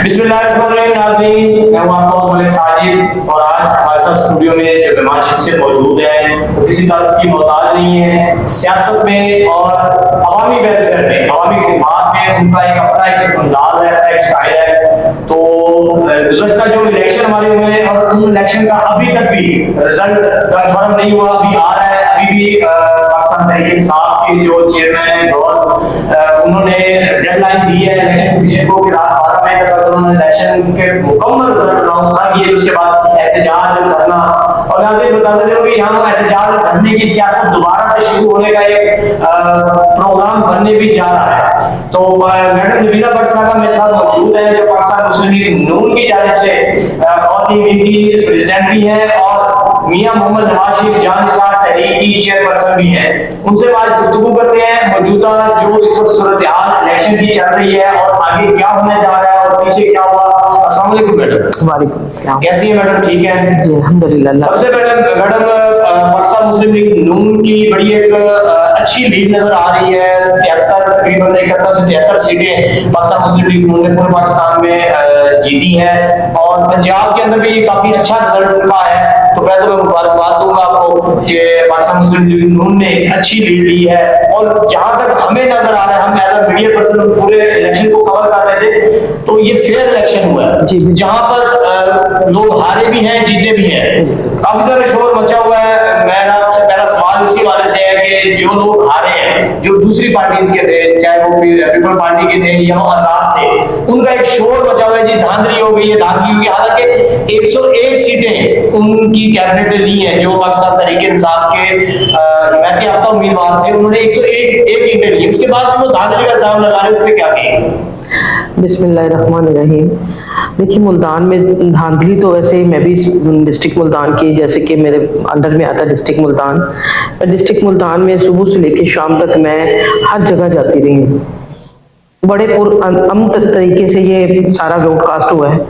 बिस्मिल्लाहिर्रहमानिर्रहीम नाज़रीन, मैं हूं आपका होस्ट मलिक साजिद और आज हमारे साथ स्टूडियो में जो मेहमान शख्सियत मौजूद है वो किसी तारुफ की मोहताज नहीं है। सियासत में और अवामी वेलफेयर में, अवामी खिदमत में उनका एक अपना एक अंदाज है, अपना एक स्टाइल है। तो गुज़श्ता जो इलेक्शन हमारे हुए हैं और उन इलेक्शन का अभी तक भी रिजल्ट कंफर्म नहीं हुआ, अभी आ रहा है। अभी भी पाकिस्तान तहरीक इंसाफ के जो चेयरमैन है उन्होंने डेडलाइन दी है इलेक्शन कमीशन को कि रात 12 बजे तक उन्होंने इलेक्शन के मुकम्मल रिजल्ट अनाउंस ना किए उसके बाद एहतजाज धरना। और नाज़रीन बताते चलो कि यहाँ एहतजाज धरने की सियासत दोबारा से शुरू होने का एक प्रोग्राम बनने भी जा रहा है। तो मैडम नबीला भट्ट साहब मेरे साथ मौजूद है जो पाकिस्तान मुस्लिम लीग नून की जानिब से खवातीन विंग की प्रेसिडेंट भी है और मियां मोहम्मद नवाज शरीफ जान निसार तहरीक की चेयरपर्सन भी है। उनसे आज गुफ्तगू करते हैं मौजूदा जो इस वक्त सूरत हाल इलेक्शन की चल रही है और आगे क्या होने जा रहा है और पीछे क्या हुआ। अस्सलाम वालेकुम मैडम। वालेकुम अस्सलाम। कैसी है मैडम? ठीक है जी अल्हम्दुलिल्लाह। सबसे मैडम पाकिस्तान मुस्लिम लीग नून की बड़ी एक अच्छी लीड नजर आ रही है। 73 तकरीबन 71 से 73 सीटें पाकिस्तान मुस्लिम लीग नून ने पूरे पाकिस्तान में जीती हैं और पंजाब के अंदर भी काफी अच्छा रिजल्ट उनका है। तो मैं तो मुबारकबाद दूंगा आपको कि पाकिस्तान मुस्लिम लीग नून ने अच्छी लीड ली है। और जहां तक हमें नजर आ रहा है, हम एज अ मीडिया पर्सन पूरे इलेक्शन को कवर कर रहे थे, तो ये फेयर इलेक्शन हुआ है जहां पर लोग हारे भी हैं जीते भी हैं। काफी सारे शोर मचा हुआ है। मेरा आपसे पहला सवाल उसी वाले से है कि जो लोग हारे हैं, जो दूसरी पार्टीज के थे, चाहे वो पीपल पार्टी के थे या आजाद थे, उनका एक शोर मचा हुआ है जी धांधली हो गई है, धांधली हुई। हालांकि 101 सीटें उनकी कैबिनेट ली हैं जो पाकिस्तान तहरीक इंसाफ के हिमायत याफ्ता उम्मीदवार थे, उन्होंने 101 सीटें ली। उसके बाद वो धांधली का इल्जाम लगा रहे, उस पर क्या कहेंगे? बिस्मिल्लाहिर्रहमानिर्रहीम। देखिए मुल्तान में धांधली तो वैसे ही मैं भी डिस्ट्रिक्ट मुल्तान की, जैसे कि मेरे अंडर में आता है डिस्ट्रिक्ट मुल्तान। डिस्ट्रिक्ट मुल्तान में सुबह से लेकर शाम तक मैं हर जगह जाती रही हूँ। बड़े अमन तरीके से ये सारा ब्रॉडकास्ट हुआ है।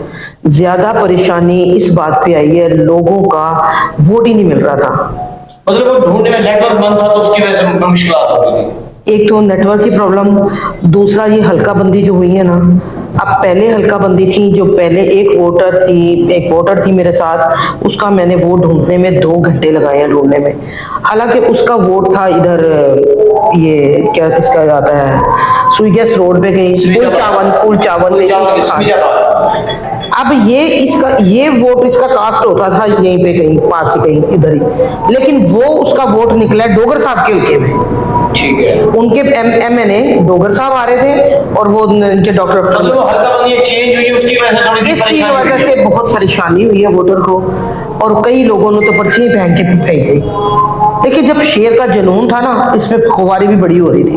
ज्यादा परेशानी इस बात पे आई है, लोगों का वोट ही नहीं मिल रहा था। मतलब वो ढूंढने में नेटवर्क बंद था तो उसकी वजह से मुश्किल हो रही थी। एक तो नेटवर्क की प्रॉब्लम, दूसरा ये हल्का बंदी जो हुई है ना। अब पहले हल्का बंदी थी, जो पहले एक वोटर थी मेरे साथ, उसका मैंने वोट ढूंढने में 2 घंटे लगाए हैं ढूंढने में। हालांकि उसका वोट था इधर, ये क्या किसका जाता है, सुईगैस रोड पे कहीं पुल चावन अब ये वोट इसका कास्ट होता था यहीं पे कहीं पास ही कहीं इधर ही, लेकिन वो उसका वोट निकला डोगर साहब के हल्के में। ठीक है, उनके एमएनए डोगर साहब आ रहे थे और वो डॉक्टर चेंज हुई, उसकी वजह से बहुत परेशानी हुई है वोटर को और कई लोगों ने तो पर्ची फेंक गई। देखिए जब शेर का जुनून था ना, इसमें खुवारी भी बड़ी हो रही थी।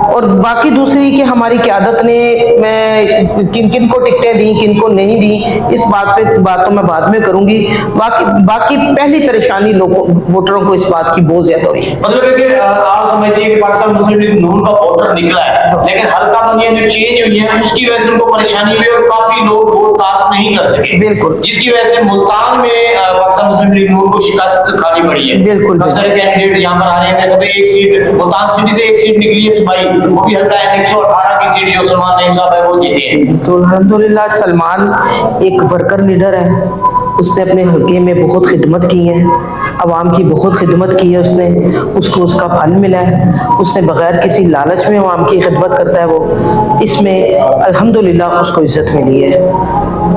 और बाकी दूसरी कि हमारी क़यादत ने मैं किन किन को टिकटें दी, किन को नहीं दी, इस बात तो मैं बाद में करूंगी। बाकी पहली परेशानी लोगों वोटरों को इस बात की बहुत ज्यादा हुई। मतलब है कि आप समझते हैं कि पाकिस्तान मुस्लिम लीग नून का वोटर निकला है, लेकिन हल्का बंदियां जो चेंज हुई है उसकी वजह से उनको परेशानी हुई और काफी लोग वोट कास्ट नहीं कर सके। बिल्कुल, जिसकी वजह से मुल्तान में पाकिस्तान मुस्लिम लीग नून को शिकस्त खानी पड़ी है। बिल्कुल, काफी सारे कैंडिडेट यहाँ पर आ रहे हैं। कभी एक सीट मुल्तान सिटी से एक सीट निकली है सुबाई, वो भी हल्का है। 118 की सीट जो सलमान नईम साहब है वो जीते हैं। तो अल्हम्दुलिल्लाह सलमान एक वर्कर लीडर है, उसने अपने हल्के में बहुत खिदमत की है, आवाम की बहुत खिदमत की है उसको उसका फल मिला है। उसने बगैर किसी लालच में आवाम की खिदमत करता है वो, इसमें अल्हम्दुलिल्लाह उसको इज्जत मिली है।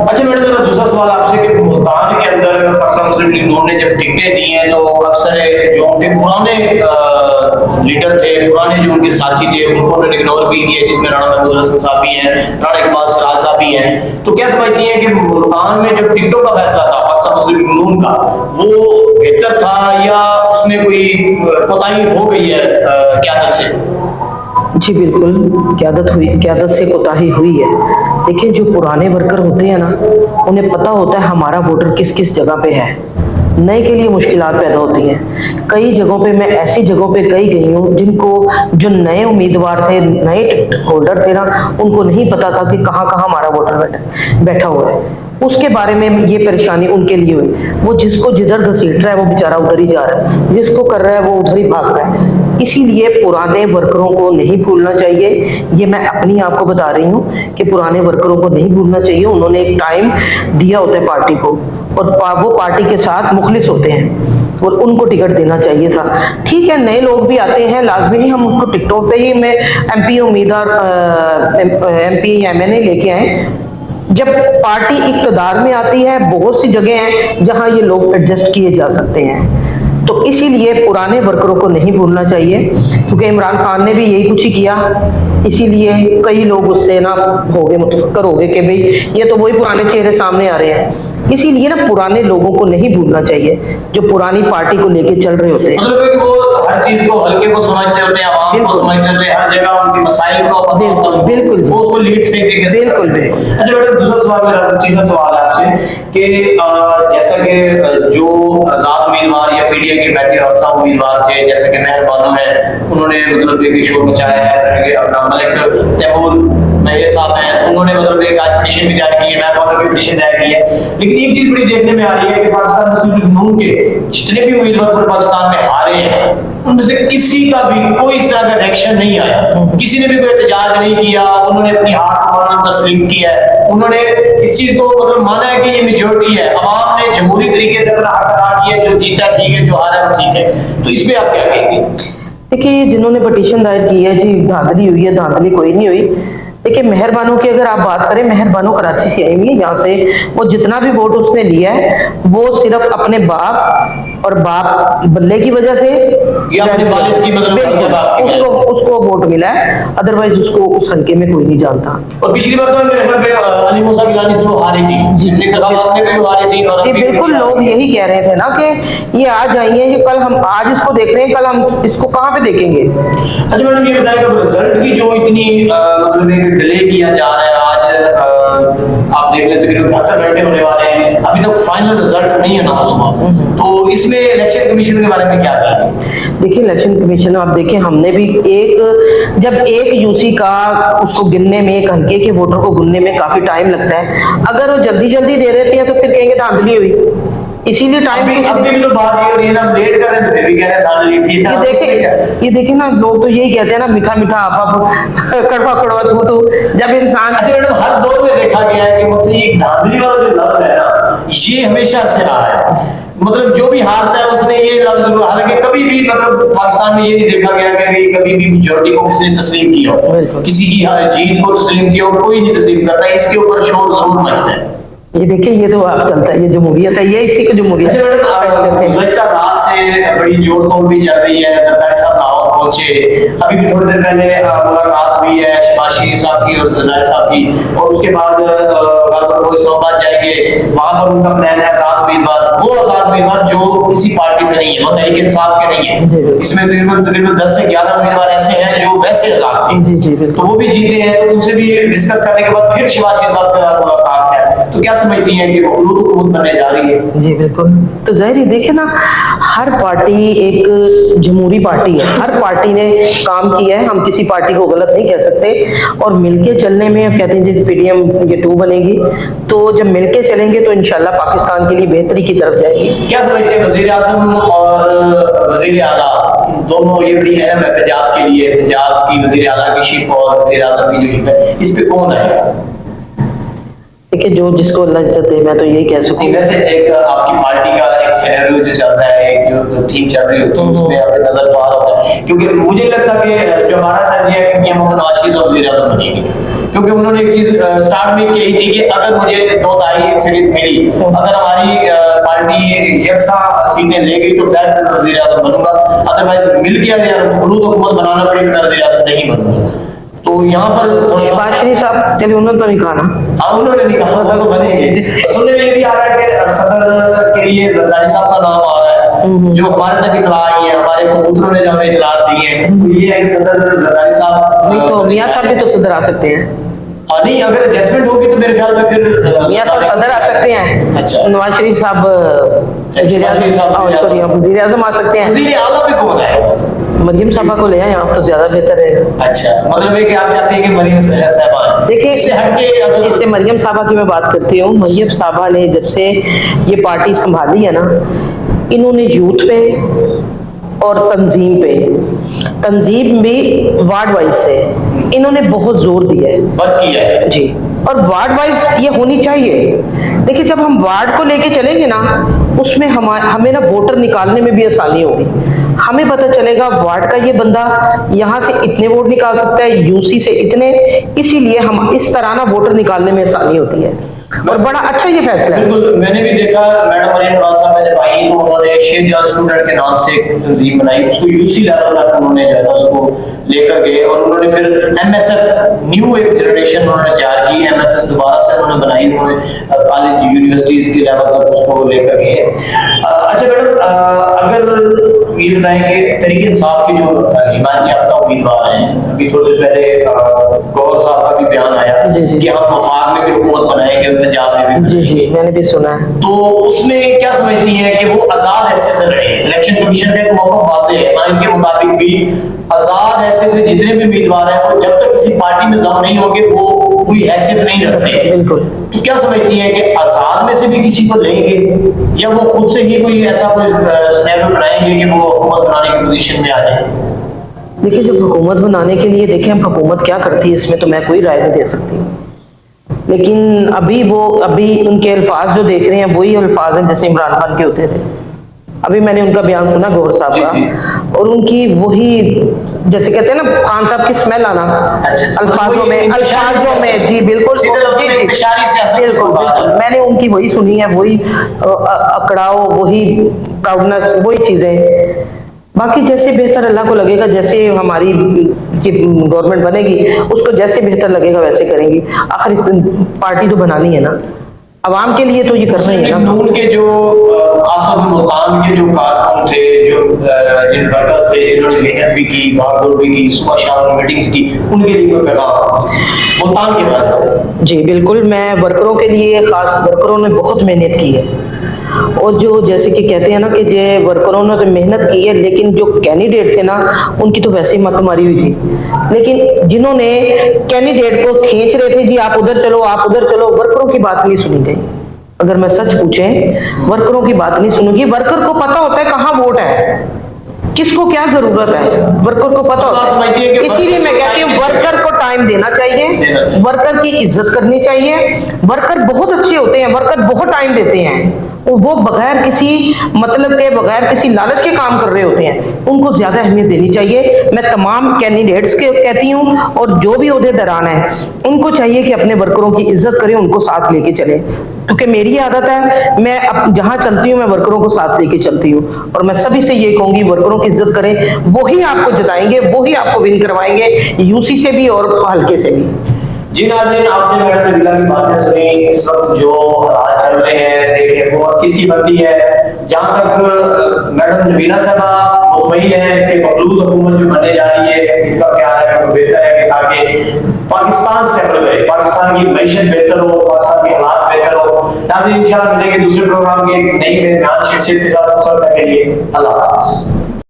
अच्छा मैडम, मेरा दूसरा सवाल आपसे कि मुल्तान के अंदर पाकिस्तान मुस्लिम लीग नून ने जब टिकटें दी हैं तो अक्सर जो उनके पुराने लीडर थे, पुराने जो उनके साथी थे, उनको उन्होंने इग्नोर भी किया, जिसमें राणा महमूद हसन साहब भी हैं, राणा इकबाल सिराज साहब भी हैं। तो क्या समझती हैं कि मुल्तान में जब टिकटों का फैसला था पाकिस्तान मुस्लिम लीग नून का, वो बेहतर था या उसमें कोई कोताही हो गई है क़यादत से? जी बिल्कुल, क़यादत से कोताही हुई है। देखिए जो पुराने वर्कर होते हैं ना, उन्हें पता होता है हमारा वोटर किस किस जगह पे है। नए के लिए मुश्किलात पैदा होती हैं। कई जगहों पे मैं ऐसी जगहों पे कई गई हूँ जो नए उम्मीदवार थे, नए टिकट होल्डर थे ना, उनको नहीं पता था कि कहाँ कहाँ हमारा वोटर बैठा हुआ है। उसके बारे में ये परेशानी उनके लिए हुई। वो जिसको जिधर घसीट रहा है वो बेचारा उधर ही जा रहा है, जिसको कर रहा है वो उधर ही भाग रहा है। इसीलिए पुराने वर्करों को नहीं भूलना चाहिए। ये मैं अपनी आपको बता रही हूँ कि पुराने वर्करों को नहीं भूलना चाहिए। उन्होंने एक टाइम दिया होता है पार्टी को, और वो पार्टी के साथ मुखलिस होते हैं, और उनको टिकट देना चाहिए था। ठीक है, नए लोग भी आते हैं, लाजमी नहीं हम उनको टिकटों पे ही में एमपी उम्मीदवार एमपी एमएनए लेके आए। जब पार्टी इक्तदार में आती है, बहुत सी जगह हैं जहां ये लोग एडजस्ट किए जा सकते हैं। तो इसीलिए पुराने वर्करों को नहीं भूलना चाहिए, क्योंकि इमरान खान ने भी यही कुछ ही किया। इसीलिए कई लोग उससे ना हो गए, मुतफक्कर हो गए कि भाई ये तो वही पुराने चेहरे सामने आ रहे हैं। इसीलिए ना पुराने लोगों को नहीं भूलना चाहिए जो पुरानी पार्टी को लेके चल रहे होते हैं। मतलब कि वो हर चीज को हल्के को समझते होते हैं, आवाम को समझते होते हैं, हर जगह उनके मसाइल को बिल्कुल वो उसको लीड सही तरीके से। बिल्कुल। अच्छा बेटा, दूसरा सवाल मेरा तीसरा सवाल है आपसे कि जैसा कि जो आजाद उम्मीदवार या पीडीएम के बैठे हफ्ता उम्मीदवार थे, जैसे कि मेहर बानो है, उन्होंने मतलब एक शोर मचाया है, अपना मलिक तैमूर ये साहब हैं, उन्होंने मतलब एक आज पिटीशन भी दायर की है, मेहर बानो की पिटीशन दायर की है। लेकिन एक चीज बड़ी देखने में आ रही है कि पाकिस्तान मुस्लिम लीग नून के जितने भी उम्मीदवार पाकिस्तान में हारे हैं, उनमें से किसी का भी कोई इस तरह का रिएक्शन नहीं आया, किसी ने भी कोई एहतजाज नहीं किया, उन्होंने अपनी हार को माना तस्लीम किया है, उन्होंने इस चीज को मतलब माना है कि ये मेजॉरिटी है, अवाम ने जमहूरी तरीके से अपना हक अदा किया, जो जीता ठीक है, जो हारा वो ठीक है। तो इसमें आप क्या कहेंगे? देखिए, जिन्होंने पिटीशन दायर की है जी, धांधली हुई है, धांधली कोई नहीं हुई। देखिए, मेहर बानो की अगर आप बात करें, मेहर बानो कराची से आई हुई है। यहाँ से वो जितना भी वोट उसने लिया है वो सिर्फ अपने बाप और बाप बदले की वजह से या अपने वालिद की मतलब उसको वोट मिला है, अदरवाइज उसको उस हल्के में कोई नहीं जानता। और पिछली बार तो मेरे ख्याल में अली मूसा गिलानी से वो हारी थी। जी आपने भी हारी थी। और बिल्कुल, लोग यही कह रहे थे ना कि ये आज आई है, ये कल हम आज इसको देख रहे हैं, कल हम इसको कहाँ पे देखेंगे। अच्छा मैडम, ये बताइएगा रिजल्ट की जो इतनी मतलब डिले किया जा रहा है, आज आप देख लें तकरीबन 72 घंटे होने वाले हैं, अभी तक फाइनल रिजल्ट नहीं अनाउंस हुआ। तो इसमें इलेक्शन कमीशन के बारे में क्या कहेंगे? देखिए, इलेक्शन कमीशन आप देखें, हमने भी जब एक यूसी का उसको गिनने में, एक हल्के के वोटर को गिनने में काफी टाइम लगता है। अगर वो जल्दी जल्दी दे देते हैं तो फिर कहेंगे धांधली हुई, इसीलिए टाइम अभी भी तो बात ये हो रही है ना, लेट कर रहे थे, भी कह रहे धांधली थी। ये देखिए ना, लोग तो यही कहते हैं ना, मीठा मीठा आप कड़वा कड़वा तू जब इंसान। अच्छा मैडम, हर दौर में देखा गया है कि मुझसे ये धांधली वाला जो लफ्ज है ना, ये हमेशा से रहा है। मतलब जो भी हारता है उसने ये लफ्ज, हालांकि कभी भी मतलब पाकिस्तान में ये नहीं देखा गया कि कभी भी मेजॉरिटी को किसी ने तस्लीम किया हो, किसी की जीत को तस्लीम किया हो, कोई नहीं तस्लीम करता। इसके ऊपर शोर जरूर मचता है। ये देखिए, ये तो आप चलता है, ये जमहूरियत है, ये इसी को जमहूरियत। अच्छा मैडम, गुज़श्ता रात से बड़ी जोड़ तोड़ भी चल रही है, जरदारी साहब लाहौर पहुंचे, अभी भी थोड़ी देर पहले मुलाकात हुई है शहबाज शरीफ साहब की और जरदारी साहब की, और उसके बाद वो इस्लामाबाद जाएंगे, वहां पर उनका प्लान है आजाद उम्मीदवार, वो आजाद उम्मीदवार जो किसी पार्टी से नहीं है, वो तहरीक इंसाफ के नहीं है। इसमें तकरीबन 10 से 11 उम्मीदवार ऐसे हैं जो वैसे आजाद थे, तो वो भी जीते हैं। तो उनसे भी डिस्कस करने के बाद फिर शहबाज शरीफ साहब का मुलाकात है, तो क्या समझती हैं कि मखलूत हुकूमत बनने जा रही है? जी बिल्कुल। तो जाहिर है, देखे ना, हर पार्टी एक जमहूरी पार्टी है, हर पार्टी ने काम किया है, हम किसी पार्टी को गलत नहीं कह सकते। और मिलके चलने में कहते हैं जी पीडीएम ये 2 बनेगी, तो जब मिलके चलेंगे तो इंशाल्लाह पाकिस्तान के लिए बेहतरी की तरफ जाएगी। क्या समझते हैं वजीर आजम और वजीर आला दोनों ये बड़ी अहम है पंजाब के लिए, पंजाब की वजीर आला की शिप और वजीर आजम की जो शिप है, इस पे कौन आएगा? देखिए, जो जिसको अल्लाह इज्जत दे, मैं तो यही कह सकूं। वैसे एक आपकी पार्टी का एक सिनेरियो जो चल रहा है, एक जो थीम चल रही होती है, उसमें आपके नजर बाहर होता है, क्योंकि मुझे लगता है कि जो हमारा तजिया है कि मोहम्मद नवाज शरीफ वजीर आजम बनेगी, क्योंकि उन्होंने एक चीज स्टार्ट में कही थी कि अगर मुझे 2 सीट मिली, अगर हमारी पार्टी यकसा सीटें ले गई तो मैं वजीर आजम बनूंगा, अदरवाइज मिल गया यार मखलूत हुकूमत बनाना पड़ेगी, मैं वजीर आजम नहीं बनूंगा। तो यहाँ पर शहबाज शरीफ साहब, चलिए उन्होंने तो नहीं कहा ना, उन्होंने नहीं कहा वो तो बनेंगे। सुनने में ये भी आ रहा है कि सदर के लिए जरदारी साहब का नाम आ रहा है, जो हमारे तक इतला आई है, हमारे कबूतरों ने जो हमें इतला दी है, तो ये है कि सदर जरदारी साहब नहीं तो मियां साहब भी तो सदर आ सकते हैं। नहीं, अगर एडजस्टमेंट होगी तो मेरे ख्याल में फिर मियां साहब सदर आ सकते हैं। अच्छा, नवाज शरीफ साहब वजीर आजम आ सकते हैं। वजीर आला पे कौन है? मरियम साहबा को ले आए आप तो ज्यादा बेहतर है। अच्छा, मतलब है कि आप चाहते हैं कि मरियम साहबा। देखिए, इससे मरियम साहबा की मैं बात करती हूँ। मरियम साहबा ने जब से ये पार्टी संभाली है ना, इन्होंने यूथ पे और तंजीम पे तंजीम भी वार्ड वाइज से इन्होंने बहुत जोर दिया है वर्क किया है। जी, और वार्ड वाइज ये होनी चाहिए। देखिए जब हम वार्ड को लेके चलेंगे ना, उसमें हमें ना वोटर निकालने में भी आसानी होगी। हमें पता चलेगा वार्ड का ये बंदा यहाँ से इतने वोट निकाल सकता है, यूसी से इतने, इसीलिए हम इस तरह ना वोटर निकालने में आसानी होती है और बड़ा अच्छा ये फैसला है। बिल्कुल, मैंने भी देखा मैडम मरीन नवाज साहब जब आई तो उन्होंने शेख जाज स्टूडेंट के नाम से एक तंजीम बनाई, उसको यूसी लेवल तक उन्होंने जो है ना उसको लेकर गए और उन्होंने फिर एमएसएफ न्यू एक जनरेशन उन्होंने तैयार की, एमएसएफ दोबारा से उन्होंने बनाई, उन्होंने कॉलेज यूनिवर्सिटीज के लेवल तक उसको लेकर गए। अच्छा मैडम, अगर ये बताएं कि तहरीक इंसाफ के जो हिमायत याफ्ता उम्मीदवार हैं, अभी थोड़ी देर पहले गौहर साहब का भी बयान आया कि हम वफाक में भी हुकूमत बनाएंगे, पंजाब में भी। जी जी, मैंने भी सुना है। तो उसमें क्या समझती हैं कि वो आजाद हैसियत से लड़े? इलेक्शन कमीशन का एक मौका वाज़ेह है, आइन के मुताबिक भी आजाद हैसियत से जितने भी उम्मीदवार हैं वो जब तक किसी पार्टी में जम नहीं होंगे वो कोई हैसियत नहीं रखते। बिल्कुल। तो क्या समझती हैं कि आजाद में से भी किसी को लेंगे या वो खुद से ही कोई ऐसा कोई सिनेरियो बनाएंगे कि वो हुकूमत बनाने की पोजीशन में आ जाए? देखिए जब हुकूमत बनाने के लिए, देखिए हम हुकूमत क्या करती है इसमें तो मैं कोई राय नहीं दे सकती, लेकिन अभी उनके अल्फाज जो देख रहे हैं वही अल्फाज हैं जैसे इमरान खान के होते थे। अभी मैंने उनका बयान सुना गौहर साहब का, और उनकी वही जैसे कहते हैं ना खान साहब की स्मेल आना अल्फाजों में। जी बिल्कुल, बिल्कुल मैंने उनकी वही सुनी है, वही अकड़ाओ, वही प्राउडनेस, वही चीजें। बाकी जैसे बेहतर अल्लाह को लगेगा, जैसे हमारी गवर्नमेंट बनेगी उसको जैसे बेहतर लगेगा वैसे करेंगी। आखिर पार्टी तो बनानी है ना, अवाम के लिए तो ये करना ही है ना। नून के जो खासतौर पर मुल्तान के जो कारकुन थे, जो जिन वर्कर्स थे जिन्होंने मेहनत भी की, भागदौड़ भी की, सुबह शाम मीटिंग्स की, उनके लिए कोई पैगाम मुल्तान के बारे से? जी बिल्कुल, मैं वर्करों के लिए, खास वर्करों ने बहुत मेहनत की है, और जो जैसे कि कहते हैं ना कि जे वर्करों ने तो मेहनत की है, लेकिन जो कैंडिडेट थे ना उनकी तो वैसे ही मत मारी हुई थी। लेकिन जिन्होंने कैंडिडेट को खींच रहे थे, जी आप उधर चलो, आप उधर चलो, वर्करों की बात नहीं सुनी गई। अगर मैं सच पूछें, वर्करों की बात नहीं सुनूंगी। वर्कर को पता होता है कहाँ वोट है, किसको क्या जरूरत है, वर्कर को पता होता है। इसीलिए मैं कहती हूँ वर्कर को टाइम देना चाहिए, वर्कर की इज्जत करनी चाहिए। वर्कर बहुत अच्छे होते हैं, वर्कर बहुत टाइम देते हैं, वो बगैर किसी मतलब के, बगैर किसी लालच के काम कर रहे होते हैं, उनको ज्यादा अहमियत देनी चाहिए। मैं तमाम कैंडिडेट्स के कहती हूँ और जो भी ओहदेदारान हैं उनको चाहिए कि अपने वर्करों की इज्जत करें, उनको साथ लेके चले, क्योंकि मेरी आदत है, मैं अब जहाँ चलती हूँ मैं वर्करों को साथ लेके चलती हूँ, और मैं सभी से ये कहूंगी वर्करों की इज्जत करें, वही आपको जिताएंगे, वही आपको विन करवाएंगे, यूसी से भी और हल्के से भी। जी नाज़रीन, आपने मैडम नबीला की बातें सुनी। इस वक्त जो हालात चल रहे हैं देखिए वो किसकी बनती है। जहाँ तक मैडम नबीला साहबा मुतमईन है कि मखलूद हुकूमत जो बनने जा रही है, इनका ख्याल है कि बेहतर है कि ताकि पाकिस्तान स्टेबल करे, पाकिस्तान की मैशत बेहतर हो, पाकिस्तान के हालात बेहतर हो। नाज़रीन इंशाअल्लाह मिलेंगे दूसरे प्रोग्राम के एक नई मेहमान शख्सियत के साथ, उस वक्त के लिए अल्लाह हाफ़िज़।